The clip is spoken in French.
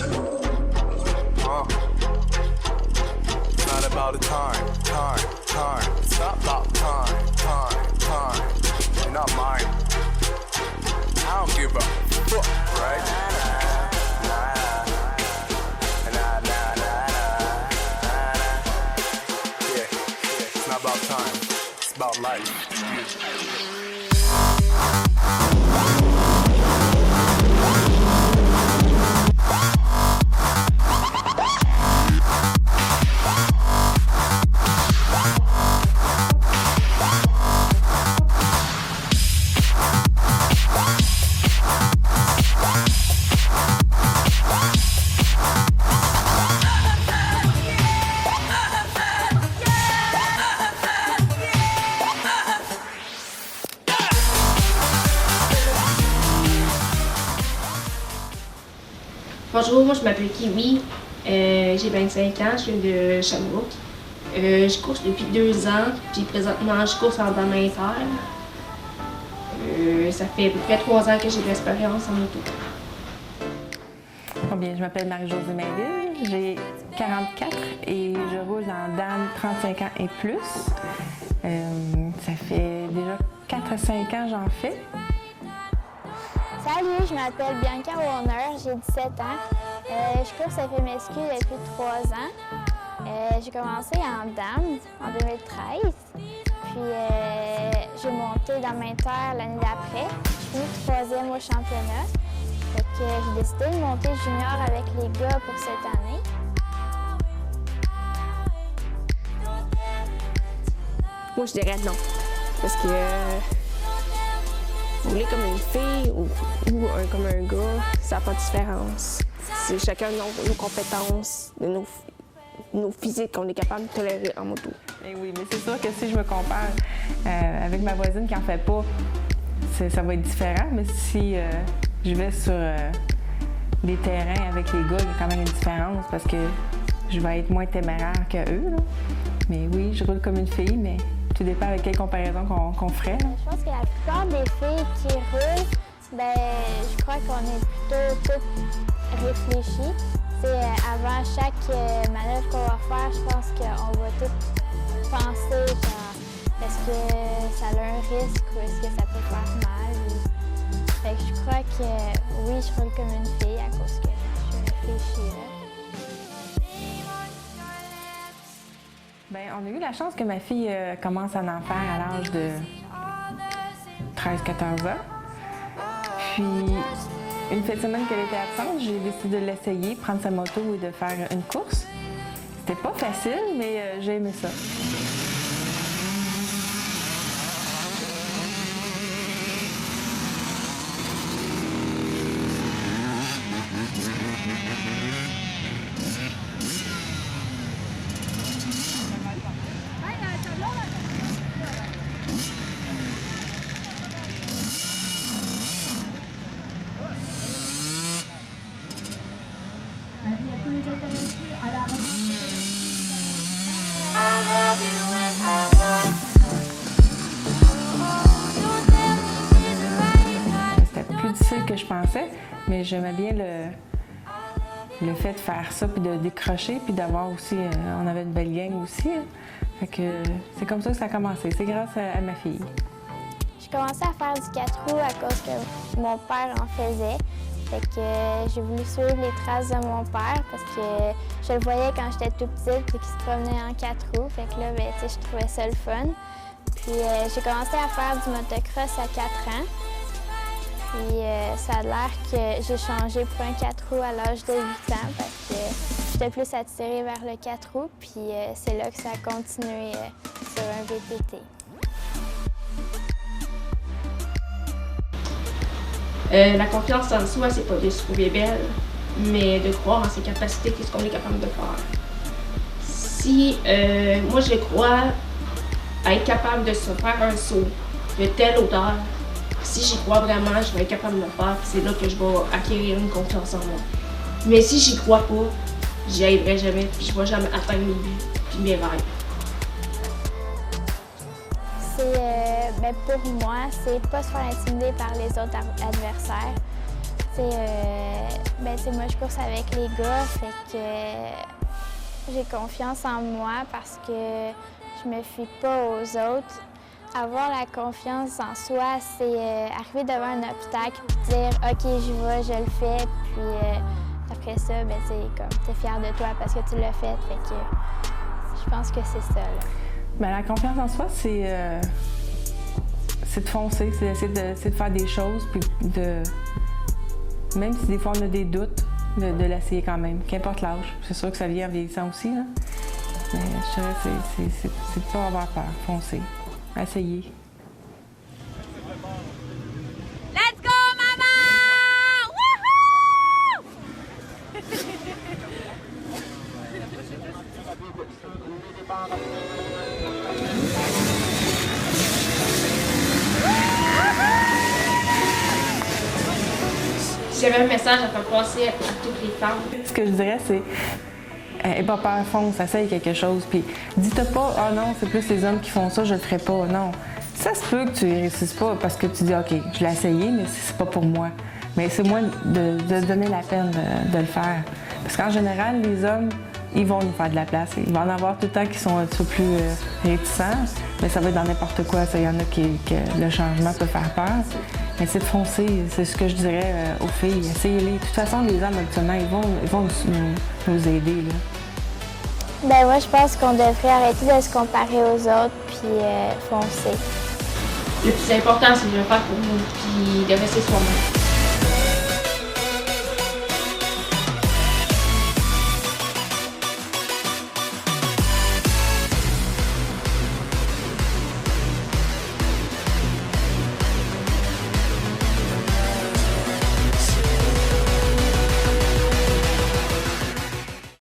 It's not about the time. It's not about time. You're not mine. I don't give a fuck, right? Yeah, it's not about time. It's about life. Bonjour, moi je m'appelle Kiwi, j'ai 25 ans, je viens de Sherbrooke. Je course depuis 2 ans, puis présentement je course en bande inter. Ça fait à peu près 3 ans que j'ai de l'expérience en auto. Bien, je m'appelle Marie-Josée Mainville, j'ai 44 et je roule en DAM 35 ans et plus. Ça fait déjà 4 à 5 ans j'en fais. Salut, je m'appelle Bianca Warner, j'ai 17 ans. Je cours à FMSQ depuis 3 ans. J'ai commencé en DAM en 2013, puis j'ai monté dans Inter l'année d'après. Je suis 3e au championnat. Fait que j'ai décidé de monter junior avec les gars pour cette année. Moi, je dirais non, parce que rouler comme une fille ou comme un gars, ça n'a pas de différence. C'est chacun nos compétences, nos physiques qu'on est capable de tolérer en moto. Et oui, mais c'est sûr que si je me compare avec ma voisine qui en fait pas, ça va être différent. Mais si je vais sur les terrains avec les gars, il y a quand même une différence parce que je vais être moins téméraire qu'eux. Mais oui, je roule comme une fille, mais tout dépend avec quelle comparaison qu'on ferait. Là. Je pense que la plupart des filles qui roulent, je crois qu'on est plutôt toutes réfléchies. Avant chaque manœuvre qu'on va faire, je pense qu'on va toutes penser, genre, est-ce que ça a un risque ou est-ce que ça peut faire mal? Fait que je crois que oui, je roule comme une fille à cause que je suis réfléchie. Là. Bien, on a eu la chance que ma fille commence à en faire à l'âge de 13-14 ans. Puis, une fin de semaine qu'elle était absente, j'ai décidé de l'essayer, prendre sa moto et de faire une course. C'était pas facile, mais j'ai aimé ça. C'était plus difficile que je pensais, mais j'aimais bien le fait de faire ça, puis de décrocher, puis d'avoir aussi, on avait une belle gang aussi. Hein. Fait que c'est comme ça que ça a commencé, c'est grâce à ma fille. J'ai commencé à faire du 4 roues à cause que mon père en faisait. Fait que j'ai voulu suivre les traces de mon père parce que je le voyais quand j'étais tout petite et qu'il se promenait en 4 roues. Fait que là, je trouvais ça le fun. Puis j'ai commencé à faire du motocross à 4 ans. Puis ça a l'air que j'ai changé pour un 4 roues à l'âge de 8 ans parce que j'étais plus attirée vers le 4 roues. Puis c'est là que ça a continué sur un VTT. La confiance en soi, c'est pas de se trouver belle, mais de croire en ses capacités et ce qu'on est capable de faire. Si moi je crois à être capable de se faire un saut de telle hauteur, si j'y crois vraiment, je vais être capable de le faire, c'est là que je vais acquérir une confiance en moi. Mais si j'y crois pas, j'y arriverai jamais, puis je vais jamais atteindre mes buts puis mes rêves. Pour moi, c'est pas se faire intimider par les autres adversaires. Moi, je course avec les gars, fait que j'ai confiance en moi parce que je me fie pas aux autres. Avoir la confiance en soi, c'est arriver devant un obstacle et dire « OK, j'y vais, je le fais », puis après ça, t'es fier de toi parce que tu l'as fait. Fait que je pense que c'est ça, là. Bien, la confiance en soi, c'est de foncer, c'est d'essayer de faire des choses, puis même si des fois on a des doutes, de l'essayer quand même, qu'importe l'âge. C'est sûr que ça vient en vieillissant aussi, là. Mais je dirais que c'est de pas avoir peur, foncer, essayer. Let's go, maman! Wouhou! Si j'avais un message à faire passer à toutes les femmes, Ce que je dirais, c'est aie pas peur, fonce, essaye quelque chose. Puis dis-toi pas, ah non, c'est plus les hommes qui font ça, je le ferai pas. Non. Ça se peut que tu y réussisses pas parce que tu dis, OK, je l'ai essayé, mais c'est pas pour moi. Mais c'est moins de donner la peine de le faire. Parce qu'en général, les hommes, ils vont nous faire de la place. Il va en avoir tout le temps qui sont un petit peu plus réticents, mais ça va être dans n'importe quoi. Il y en a que le changement peut faire peur. Mais c'est de foncer, c'est ce que je dirais aux filles. Essayez-les. De toute façon, les hommes, actuellement, ils vont nous aider, là. Moi, je pense qu'on devrait arrêter de se comparer aux autres puis foncer. le plus important, c'est de le faire pour nous, puis de rester soi-même.